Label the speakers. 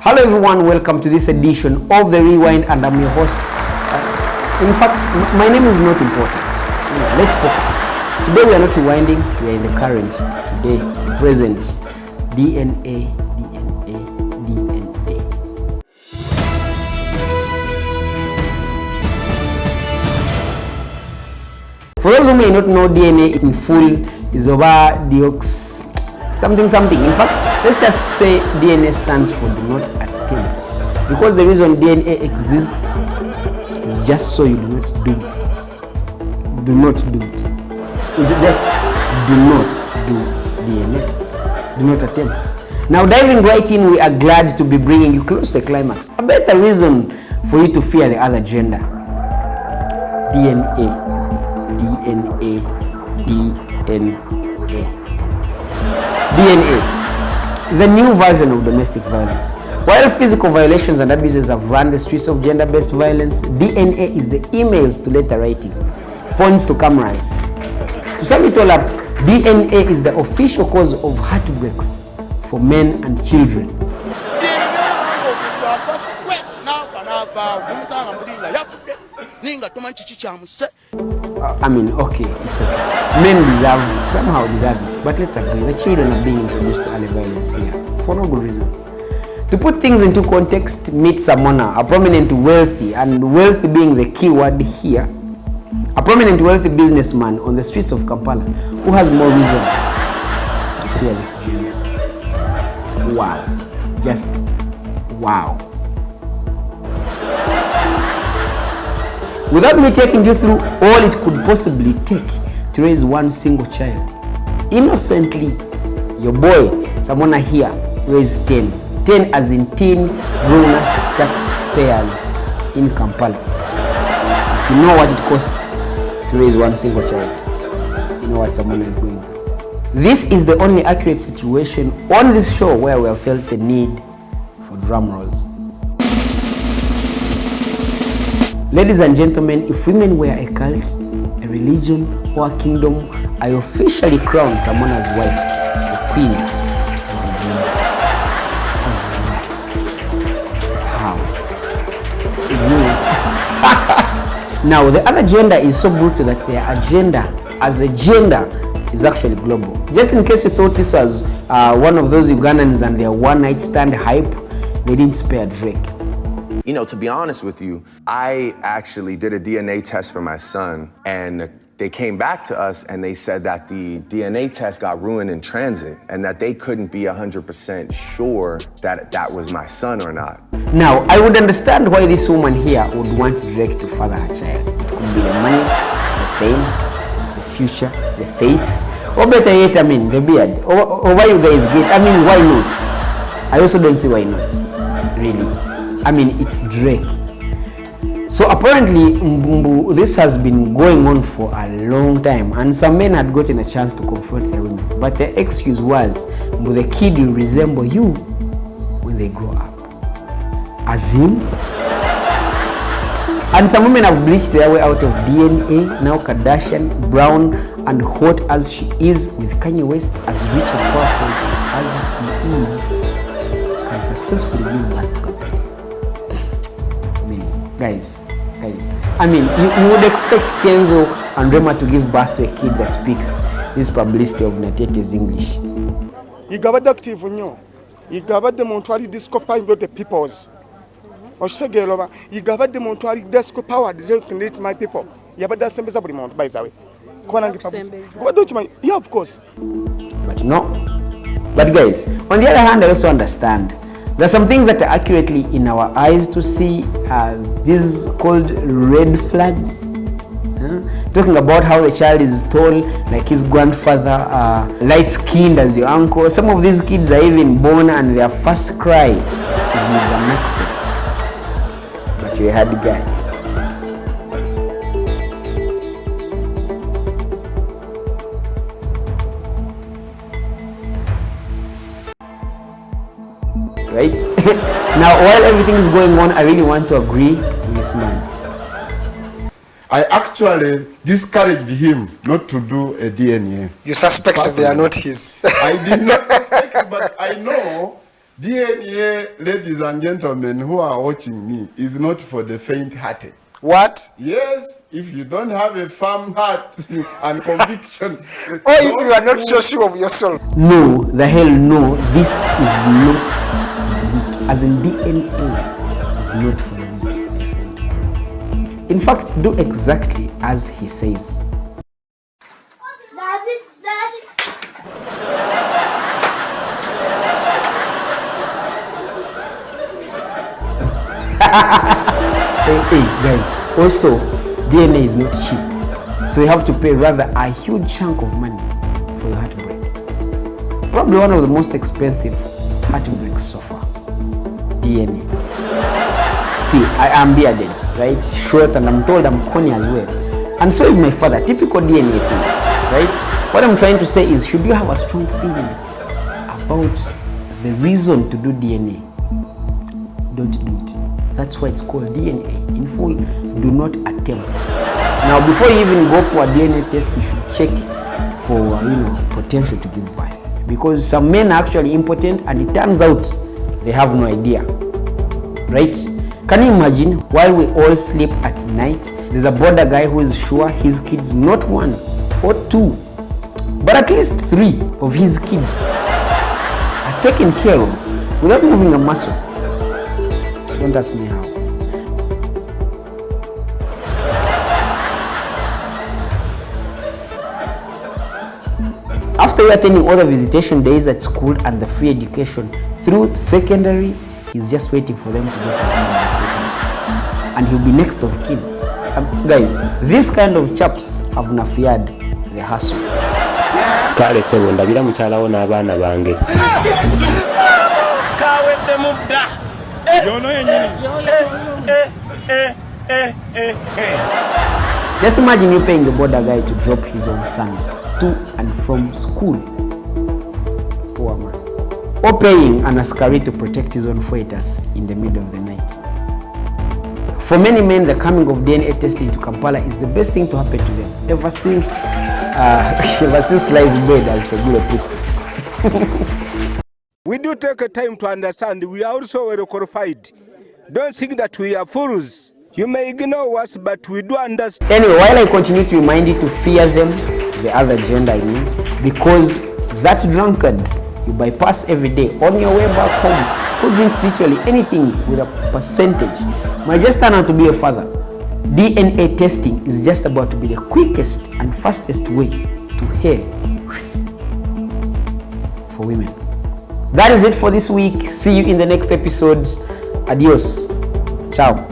Speaker 1: Hello everyone, welcome to this edition of The Rewind, and I'm your host. In fact, my name is not important. Let's focus. Today we are not rewinding, we are in the current, today, the present, DNA. For those who may not know, DNA in full is over something. In fact, let's just say DNA stands for do not attempt. Because the reason DNA exists is just so you do not do it. Do not do it. Just do not do DNA. Do not attempt. Now, diving right in, we are glad to be bringing you close to the climax. A better reason for you to fear the other gender. DNA. DNA, the new version of domestic violence. While physical violations and abuses have run the streets of gender-based violence, DNA is the emails to letter writing, phones to cameras. To sum it all up, DNA is the official cause of heartbreaks for men and children. Okay, it's okay. Men somehow deserve it, but let's agree, the children are being introduced to early violence here for no good reason. To put things into context, meet Samona, a prominent wealthy, and wealthy being the key word here, a prominent wealthy businessman on the streets of Kampala who has more reason to fear this gender. Wow. Just wow. Without me taking you through all it could possibly take to raise one single child, innocently, your boy, Samona here, raised 10. 10 as in teen grown-ass taxpayers in Kampala. If you know what it costs to raise one single child, you know what Samona is going through. This is the only accurate situation on this show where we have felt the need for drum rolls. Ladies and gentlemen, if women were a cult, a religion, or a kingdom, I officially crown Samona's wife the queen of the gender. How? Now, the other gender is so brutal that their agenda as a gender is actually global. Just in case you thought this was one of those Ugandans and their one-night stand hype, they didn't spare Drake.
Speaker 2: You know, to be honest with you, I actually did a DNA test for my son, and they came back to us and they said that the DNA test got ruined in transit and that they couldn't be 100% sure that that was my son or not.
Speaker 1: Now, I would understand why this woman here would want Drake to father her child. It could be the money, the fame, the future, the face, or better yet, the beard. Or why you guys get, why not? I also don't see why not, really. It's Drake. So apparently, this has been going on for a long time, and some men had gotten a chance to confront their women. But the excuse was, the kid will resemble you when they grow up. As in? And some women have bleached their way out of DNA. Now Kardashian, brown and hot as she is, with Kanye West as rich and powerful as he is, can successfully give birth to Kampala. Guys, you would expect Kenzo and Rema to give birth to a kid that speaks this publicity of Natete's English.
Speaker 3: Yigabadde active nnyo. Yigabadde muntu ali disco power the peoples. Oshegeloba yigabadde muntu ali disco power to connect my people. Yabadde asembeza buli muntu by the way. Kwanangi publicity. Yeah, of course.
Speaker 1: But no. But guys, on the other hand, I also understand. There are some things that are accurately in our eyes to see. These called red flags. Talking about how the child is tall, like his grandfather, light-skinned as your uncle. Some of these kids are even born and their first cry is with an accent. But you're a hard guy. Right? Now, while everything is going on, I really want to agree with this man.
Speaker 4: I actually discouraged him not to do a DNA.
Speaker 5: You suspect they are not his.
Speaker 4: I did not suspect, but I know DNA, ladies and gentlemen who are watching me, is not for the faint-hearted.
Speaker 3: What?
Speaker 4: Yes, if you don't have a firm heart and conviction.
Speaker 3: Or if you are not so sure of yourself.
Speaker 1: No, the hell no, this is not for the weak. As in DNA is not for the weak, my friend. In fact, do exactly as he says. Hey guys, also DNA is not cheap, so you have to pay rather a huge chunk of money for your heartbreak. Probably one of the most expensive heartbreaks so far. DNA. See, I am bearded, right? Short, and I'm told I'm corny as well. And so is my father. Typical DNA things, right? What I'm trying to say is, should you have a strong feeling about the reason to do DNA, don't do it. That's why it's called DNA. In full, do not attempt. Now, before you even go for a DNA test, you should check for, potential to give birth. Because some men are actually impotent, and it turns out they have no idea. Right? Can you imagine, while we all sleep at night, there's a border guy who is sure his kids, not 1 or 2, but at least 3 of his kids are taken care of without moving a muscle. Don't ask me how. After attending all the visitation days at school and the free education through secondary, he's just waiting for them to get the statements. And he'll be next of kin. Guys, these kind of chaps have nafiad the hustle.
Speaker 5: Kale sebo ndabira mukyalawo n'abaana bange. Kawedde mudda.
Speaker 1: Just imagine you paying a border guy to drop his own sons to and from school. Poor man. Or paying an askari to protect his own fetus in the middle of the night. For many men, the coming of DNA testing to Kampala is the best thing to happen to them ever since sliced bread, as the Guru puts it.
Speaker 6: We do take a time to understand we are also well qualified. Don't think that we are fools. You may ignore us, but we do understand.
Speaker 1: Anyway, while I continue to remind you to fear them, the other gender I mean, because that drunkard you bypass every day on your way back home, who drinks literally anything with a percentage, might just turn out to be a father. DNA testing is just about to be the quickest and fastest way to hell for women. That is it for this week. See you in the next episode. Adios. Ciao.